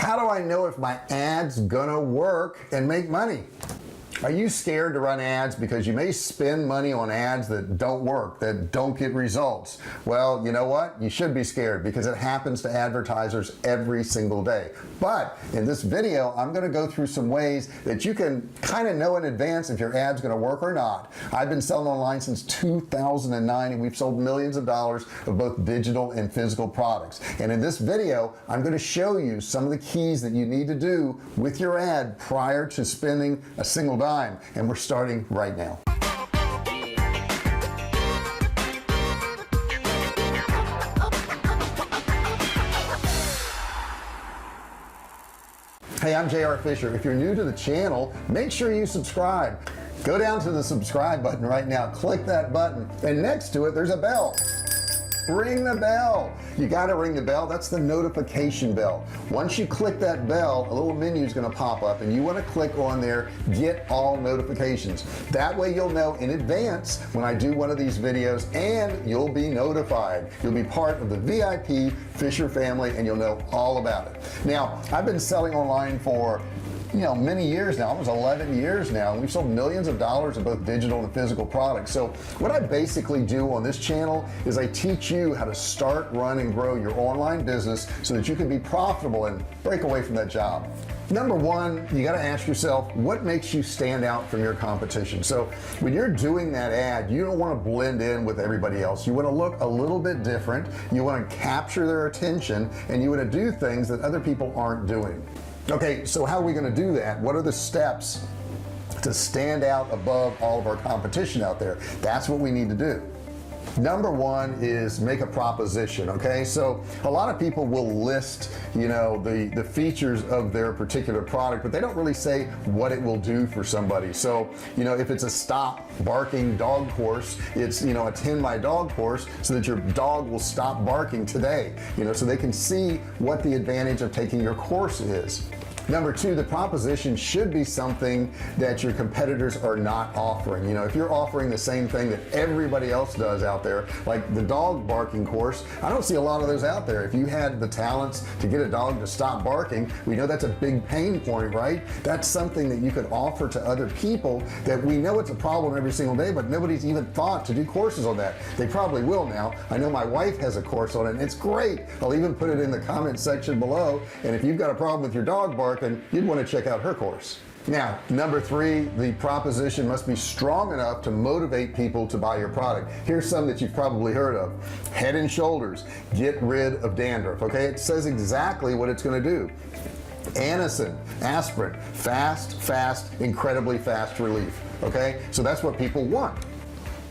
How do I know if my ad's gonna work and make money? Are you scared to run ads because you may spend money on ads that don't work, that don't get results? Well, you know what, you should be scared because it happens to advertisers every single day. But in this video I'm going to go through some ways that you can kind of know in advance if your ad's going to work or not. I've been selling online since 2009 and we've sold millions of dollars of both digital and physical products, and in this video I'm going to show you some of the keys that you need to do with your ad prior to spending a single dollar. And we're starting right now. Hey, I'm JR Fisher. If you're new to the channel, make sure you subscribe. Go down to the subscribe button right now, click that button, and next to it there's a bell. Ring the bell. You got to ring the bell. That's the notification bell. Once you click that bell, a little menu is going to pop up and you want to click on there, get all notifications. That way you'll know in advance when I do one of these videos, and you'll be notified. You'll be part of the VIP Fisher family and you'll know all about it. Now, I've been selling online for many years now, almost 11 years now, and we've sold millions of dollars of both digital and physical products. So what I basically do on this channel is I teach you how to start, run, and grow your online business so that you can be profitable and break away from that job. Number one, you got to ask yourself, what makes you stand out from your competition? So when you're doing that ad, you don't want to blend in with everybody else. You want to look a little bit different. You want to capture their attention, and you want to do things that other people aren't doing. Okay, so how are we going to do that? What are the steps to stand out above all of our competition out there? That's what we need to do. Number one is make a proposition. Okay, so a lot of people will list the features of their particular product, but they don't really say what it will do for somebody. So if it's a stop barking dog course, it's attend my dog course so that your dog will stop barking today, so they can see what the advantage of taking your course is. Number two, the proposition should be something that your competitors are not offering. If you're offering the same thing that everybody else does out there, like the dog barking course, I don't see a lot of those out there. If you had the talents to get a dog to stop barking, we know that's a big pain point, right? That's something that you could offer to other people that we know it's a problem every single day, but nobody's even thought to do courses on that. They probably will now. I know my wife has a course on it and it's great. I'll even put it in the comment section below, and if you've got a problem with your dog barking, you'd want to check out her course. Now, number three, the proposition must be strong enough to motivate people to buy your product. Here's some that you've probably heard of. Head and Shoulders, get rid of dandruff. Okay, it says exactly what it's going to do. Anacin, aspirin, fast, incredibly fast relief. Okay, so that's what people want.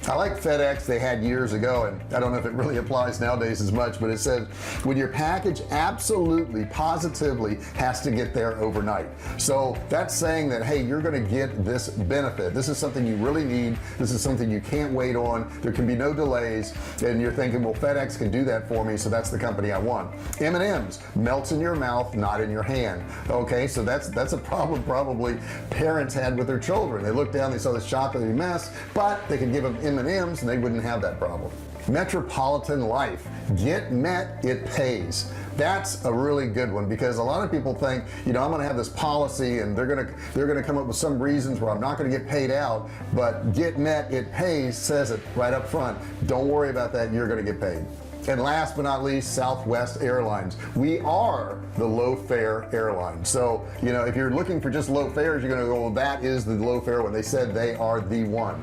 I like FedEx, they had years ago, and I don't know if it really applies nowadays as much, but it says when your package absolutely positively has to get there overnight. So that's saying that, hey, you're going to get this benefit. This is something you really need. This is something you can't wait on. There can be no delays, and you're thinking, well, FedEx can do that for me, so that's the company I want. M&M's, melts in your mouth, not in your hand. Okay, so that's a problem probably parents had with their children. They looked down, they saw this chocolatey mess, but they could give them M&Ms and they wouldn't have that problem. Metropolitan Life, get met, it pays. That's a really good one, because a lot of people think, I'm going to have this policy and they're going to come up with some reasons where I'm not going to get paid out, but get met, it pays says it right up front. Don't worry about that, you're going to get paid. And last but not least, Southwest Airlines. We are the low fare airline. So if you're looking for just low fares, you're going to go, well, that is the low fare when they said they are the one,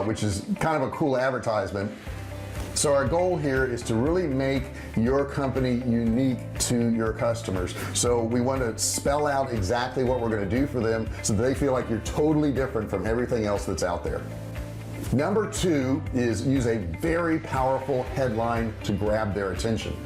which is kind of a cool advertisement. So our goal here is to really make your company unique to your customers. So we want to spell out exactly what we're going to do for them so that they feel like you're totally different from everything else that's out there. Number two is use a very powerful headline to grab their attention.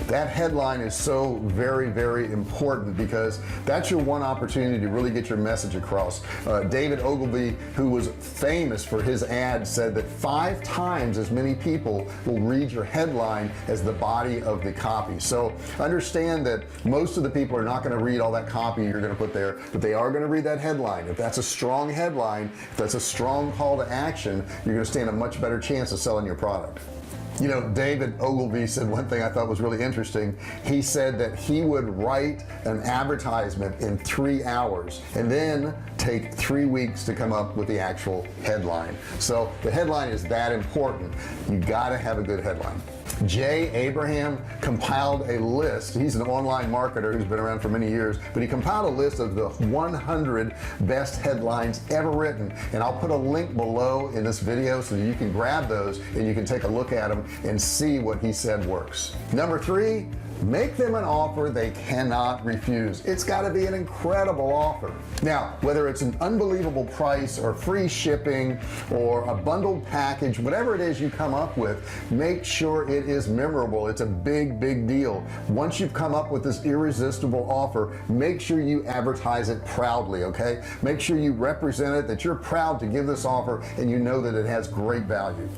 That headline is so very important, because that's your one opportunity to really get your message across. David Ogilvy, who was famous for his ad, said that 5 times as many people will read your headline as the body of the copy. So understand that most of the people are not going to read all that copy you're going to put there, but they are going to read that headline. If that's a strong headline, if that's a strong call to action, you're going to stand a much better chance of selling your product. You know, David Ogilvy said one thing I thought was really interesting. He said that he would write an advertisement in 3 hours and then take 3 weeks to come up with the actual headline. So the headline is that important. You got to have a good headline. Jay Abraham compiled a list. He's an online marketer who's been around for many years, but he compiled a list of the 100 best headlines ever written, and I'll put a link below in this video so that you can grab those and you can take a look at them and see what he said works. Number 3, make them an offer they cannot refuse. It's got to be an incredible offer. Now, whether it's an unbelievable price or free shipping or a bundled package, whatever it is you come up with, make sure it is memorable. It's a big deal. Once you've come up with this irresistible offer, make sure you advertise it proudly. Okay, make sure you represent it, that you're proud to give this offer and you know that it has great value.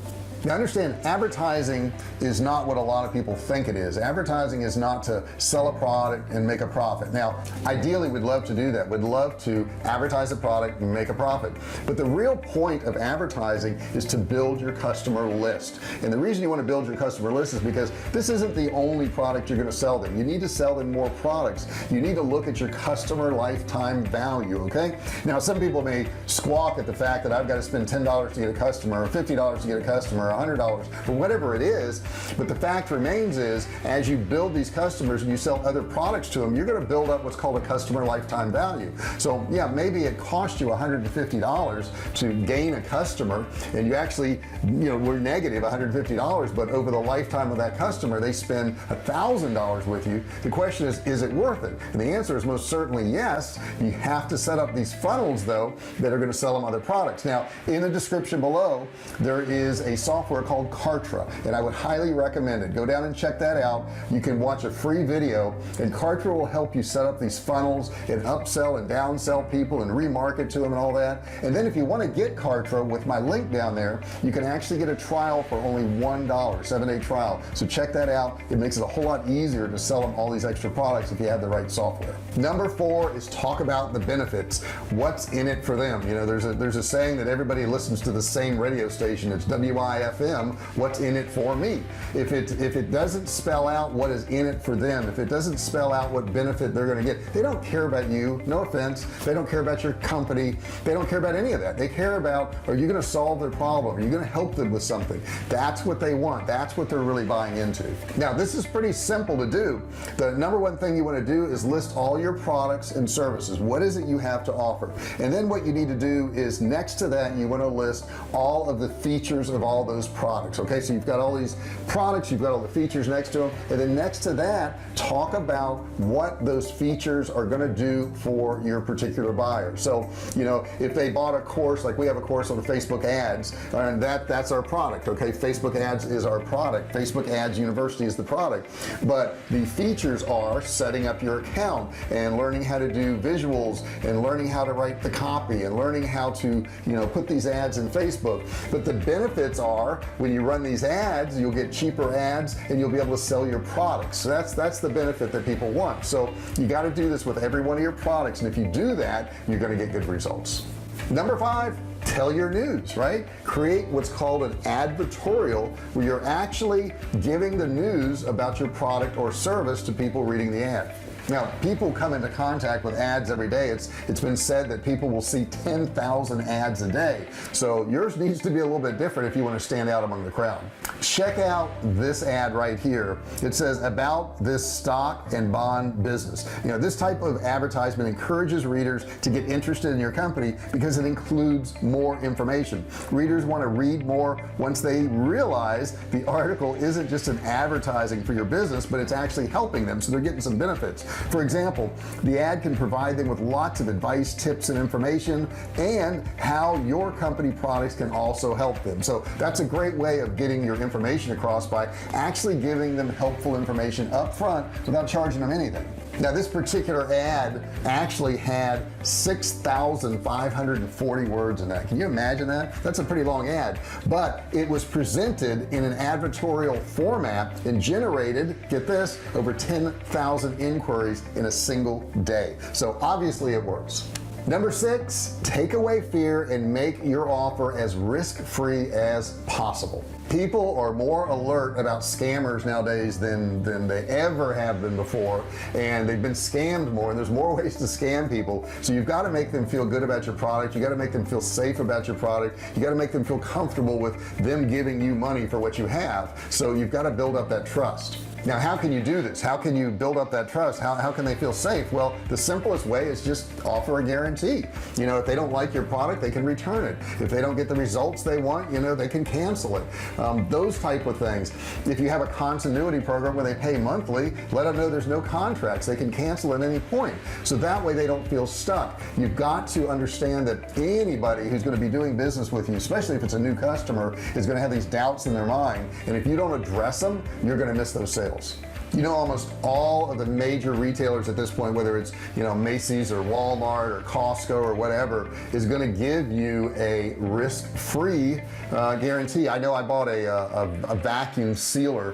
Now understand, advertising is not what a lot of people think it is. Advertising is not to sell a product and make a profit. Now, ideally we'd love to do that. We'd love to advertise a product and make a profit. But the real point of advertising is to build your customer list. And the reason you want to build your customer list is because this isn't the only product you're going to sell them. You need to sell them more products. You need to look at your customer lifetime value, okay? Now, some people may squawk at the fact that I've got to spend $10 to get a customer or $50 to get a customer, $100 or whatever it is, but the fact remains is, as you build these customers and you sell other products to them, you're going to build up what's called a customer lifetime value. So yeah, maybe it cost you $150 to gain a customer, and you actually, were negative $150, but over the lifetime of that customer they spend $1,000 with you. The question is it worth it? And the answer is most certainly yes. You have to set up these funnels though that are going to sell them other products. Now, in the description below there is a software called Kartra, and I would highly recommend it. Go down and check that out. You can watch a free video, and Kartra will help you set up these funnels and upsell and downsell people and remarket to them and all that. And then if you want to get Kartra with my link down there, you can actually get a trial for only $1, 7-day trial. So check that out. It makes it a whole lot easier to sell them all these extra products if you have the right software. Number 4 is talk about the benefits. What's in it for them? There's a saying that everybody listens to the same radio station. It's WIFM. What's in it for me? If it doesn't spell out what is in it for them, if it doesn't spell out what benefit they're going to get, they don't care about you. No offense. They don't care about your company. They don't care about any of that. They care about, are you going to solve their problem? Are you going to help them with something? That's what they want. That's what they're really buying into. Now, this is pretty simple to do. The number one thing you want to do is list all your products and services. What is it you have to offer? And then what you need to do is, next to that, you want to list all of the features of all those products. Okay, so you've got all these products, you've got all the features next to them, and then next to that, talk about what those features are going to do for your particular buyer. So, if they bought a course, like we have a course on Facebook ads, and that's our product. Okay, Facebook ads is our product. Facebook Ads University is the product, but the features are setting up your account and learning how to do visuals and learning how to write the copy and learning how to put these ads in Facebook. But the benefits are, when you run these ads, you'll get cheaper ads and you'll be able to sell your products. So that's the benefit that people want. So you got to do this with every one of your products, and if you do that, you're going to get good results. Number 5, tell your news, right? Create what's called an advertorial, where you're actually giving the news about your product or service to people reading the ad. Now, people come into contact with ads every day. It's been said that people will see 10,000 ads a day. So yours needs to be a little bit different if you want to stand out among the crowd. Check out this ad right here. It says, about this stock and bond business. This type of advertisement encourages readers to get interested in your company because it includes more information. Readers want to read more once they realize the article isn't just an advertising for your business, but it's actually helping them, so they're getting some benefits. For example, the ad can provide them with lots of advice, tips, and information, and how your company products can also help them. So that's a great way of getting your information across, by actually giving them helpful information up front without charging them anything. Now, this particular ad actually had 6,540 words in that. Can you imagine that? That's a pretty long ad, but it was presented in an advertorial format and generated, get this, over 10,000 inquiries in a single day. So obviously it works. Number 6, take away fear and make your offer as risk-free as possible. People are more alert about scammers nowadays than they ever have been before, and they've been scammed more, and there's more ways to scam people. So you've got to make them feel good about your product. You got to make them feel safe about your product. You got to make them feel comfortable with them giving you money for what you have. So you've got to build up that trust. Now, how can you do this? How can you build up that trust? How can they feel safe? Well, the simplest way is just offer a guarantee. You know, if they don't like your product, they can return it. If they don't get the results they want, you know, they can cancel it. Those type of things. If you have a continuity program where they pay monthly, let them know there's no contracts. They can cancel at any point. So that way they don't feel stuck. You've got to understand that anybody who's going to be doing business with you, especially if it's a new customer, is going to have these doubts in their mind. And if you don't address them, you're going to miss those sales. You know, almost all of the major retailers at this point, whether it's, you know, Macy's or Walmart or Costco or whatever, is going to give you a risk-free guarantee. I know I bought a vacuum sealer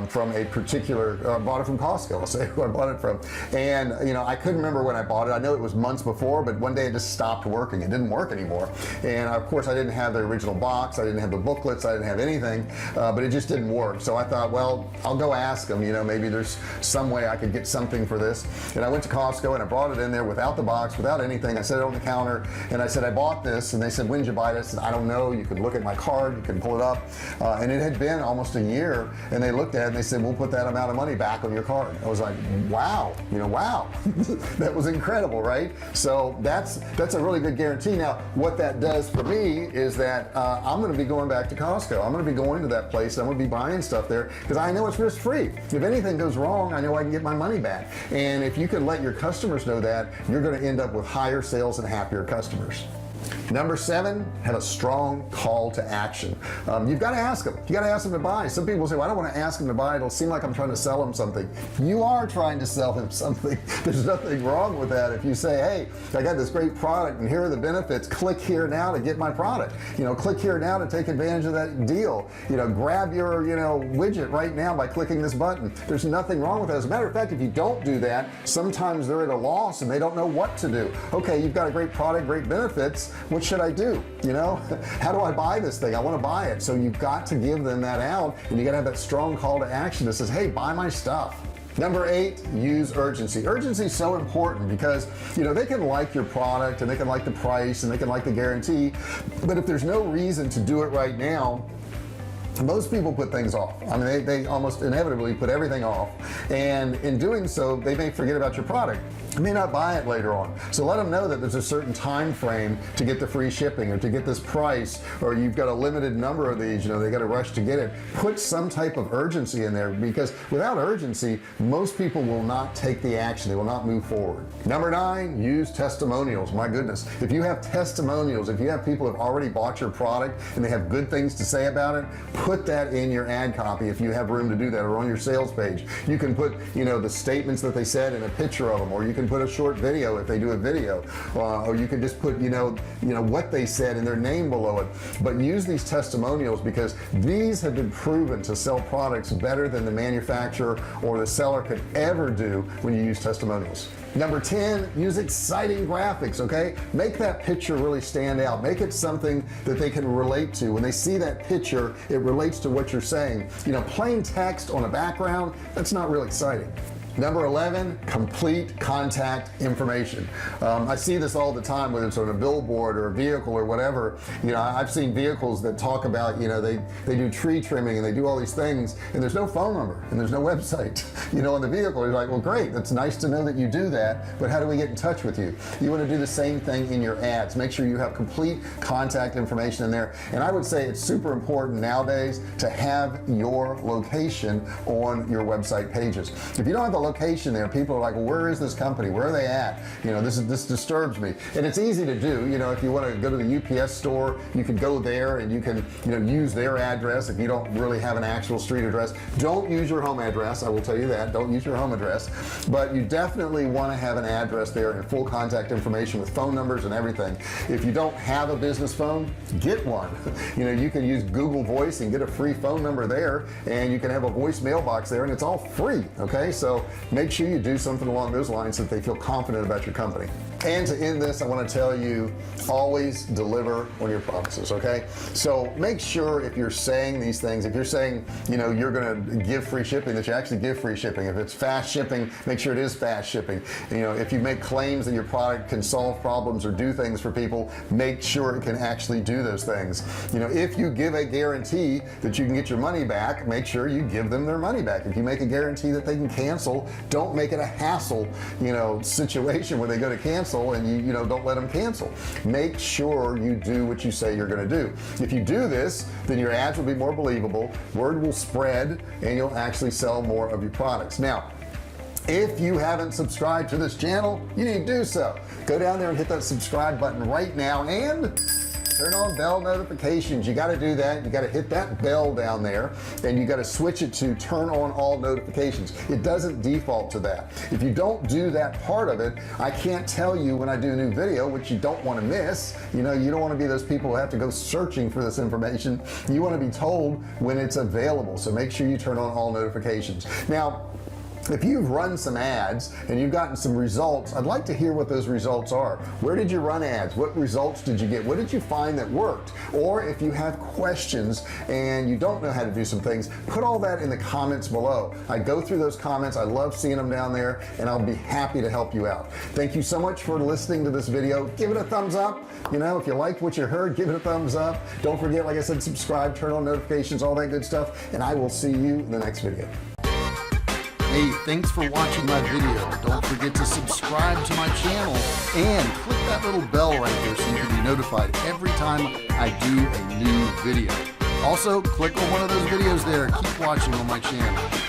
from a particular, bought it from Costco. I'll say who I bought it from. And, you know, I couldn't remember when I bought it. I know it was months before, but one day it just stopped working. It didn't work anymore. And of course I didn't have the original box. I didn't have the booklets. I didn't have anything, but it just didn't work. So I thought, well, I'll go ask them, you know, maybe there's some way I could get something for this. And I went to Costco and I brought it in there without the box, without anything. I set it on the counter and I said, I bought this. And they said, when did you buy this? And I don't know. You can look at my card, you can pull it up. And it had been almost a year. And they looked at it and they said, we'll put that amount of money back on your card. I was like, wow, you know, wow. That was incredible, right? So that's a really good guarantee. Now, what that does for me is that I'm going to be going back to Costco. I'm going to be going to that place. I'm going to be buying stuff there because I know it's risk-free. If anything goes wrong, I know I can get my money back. And if you can let your customers know that, you're going to end up with higher sales and happier customers. Number 7, have a strong call to action. You've got to ask them. You got to ask them to buy. Some people say, well, I don't want to ask them to buy. It'll seem like I'm trying to sell them something. You are trying to sell them something. There's nothing wrong with that. If you say, hey, I got this great product and here are the benefits, click here now to get my product. You know, click here now to take advantage of that deal. You know, grab your, you know, widget right now by clicking this button. There's nothing wrong with that. As a matter of fact, if you don't do that, sometimes they're at a loss and they don't know what to do. Okay, you've got a great product, great benefits. What should I do? You know, how do I buy this thing? I want to buy it. So you've got to give them that out, and you got to have that strong call to action that says, hey, buy my stuff. Number 8, use urgency. Urgency is so important because, you know, they can like your product and they can like the price and they can like the guarantee, but if there's no reason to do it right now, most people put things off. I mean, they almost inevitably put everything off, and in doing so they may forget about your product. They may not buy it later on. So let them know that there's a certain time frame to get the free shipping or to get this price, or you've got a limited number of these, you know, they got to rush to get it. Put some type of urgency in there, because without urgency most people will not take the action. They will not move forward. Number 9, use testimonials. My goodness, if you have testimonials, if you have people who have already bought your product and they have good things to say about it, put that in your ad copy if you have room to do that, or on your sales page. You can put, you know, the statements that they said in a picture of them, or you can put a short video if they do a video, or you can just put, you know what they said and their name below it. But use these testimonials because these have been proven to sell products better than the manufacturer or the seller could ever do when you use testimonials. Number 10, use exciting graphics. Okay, make that picture really stand out. Make it something that they can relate to. When they see that picture, it relates to what you're saying. You know, plain text on a background, that's not real exciting. Number 11, complete contact information. I see this all the time, whether it's on a billboard or a vehicle or whatever. You know, I've seen vehicles that talk about, you know, they do tree trimming and they do all these things, and there's no phone number and there's no website, you know, on the vehicle. You're like, well, great, that's nice to know that you do that, but how do we get in touch with you? You want to do the same thing in your ads. Make sure you have complete contact information in there. And I would say it's super important nowadays to have your location on your website pages. If you don't have the location there, people are like, well, where is this company? Where are they at? You know, this disturbs me. And it's easy to do. You know, if you want to go to the UPS store, you can go there and you can, you know, use their address if you don't really have an actual street address. Don't use your home address. I will tell you that. Don't use your home address. But you definitely want to have an address there and full contact information with phone numbers and everything. If you don't have a business phone, get one. You know, you can use Google Voice and get a free phone number there, and you can have a voice mailbox there, and it's all free. Okay, so make sure you do something along those lines so that they feel confident about your company. And to end this, I want to tell you, always deliver on your promises. Okay, so make sure if you're saying these things, if you're saying, you know, you're going to give free shipping, that you actually give free shipping. If it's fast shipping, make sure it is fast shipping. You know, if you make claims that your product can solve problems or do things for people, make sure it can actually do those things. You know, if you give a guarantee that you can get your money back, make sure you give them their money back. If you make a guarantee that they can cancel, don't make it a hassle, you know, situation where they go to cancel and you know, don't let them cancel. Make sure you do what you say you're going to do. If you do this, then your ads will be more believable, word will spread, and you'll actually sell more of your products. Now, if you haven't subscribed to this channel, you need to do so. Go down there and hit that subscribe button right now and turn on bell notifications. You got to do that. You got to hit that bell down there and you got to switch it to turn on all notifications. It doesn't default to that. If you don't do that part of it, I can't tell you when I do a new video, which you don't want to miss. You know, you don't want to be those people who have to go searching for this information. You want to be told when it's available. So make sure you turn on all notifications. Now, if you've run some ads and you've gotten some results, I'd like to hear what those results are. Where did you run ads? What results did you get? What did you find that worked? Or if you have questions and you don't know how to do some things, put all that in the comments below. I go through those comments. I love seeing them down there, and I'll be happy to help you out. Thank you so much for listening to this video. Give it a thumbs up. You know, if you liked what you heard, give it a thumbs up. Don't forget, like I said, subscribe, turn on notifications, all that good stuff, and I will see you in the next video. Hey, thanks for watching my video. Don't forget to subscribe to my channel and click that little bell right there so you can be notified every time I do a new video. Also, click on one of those videos there. Keep watching on my channel.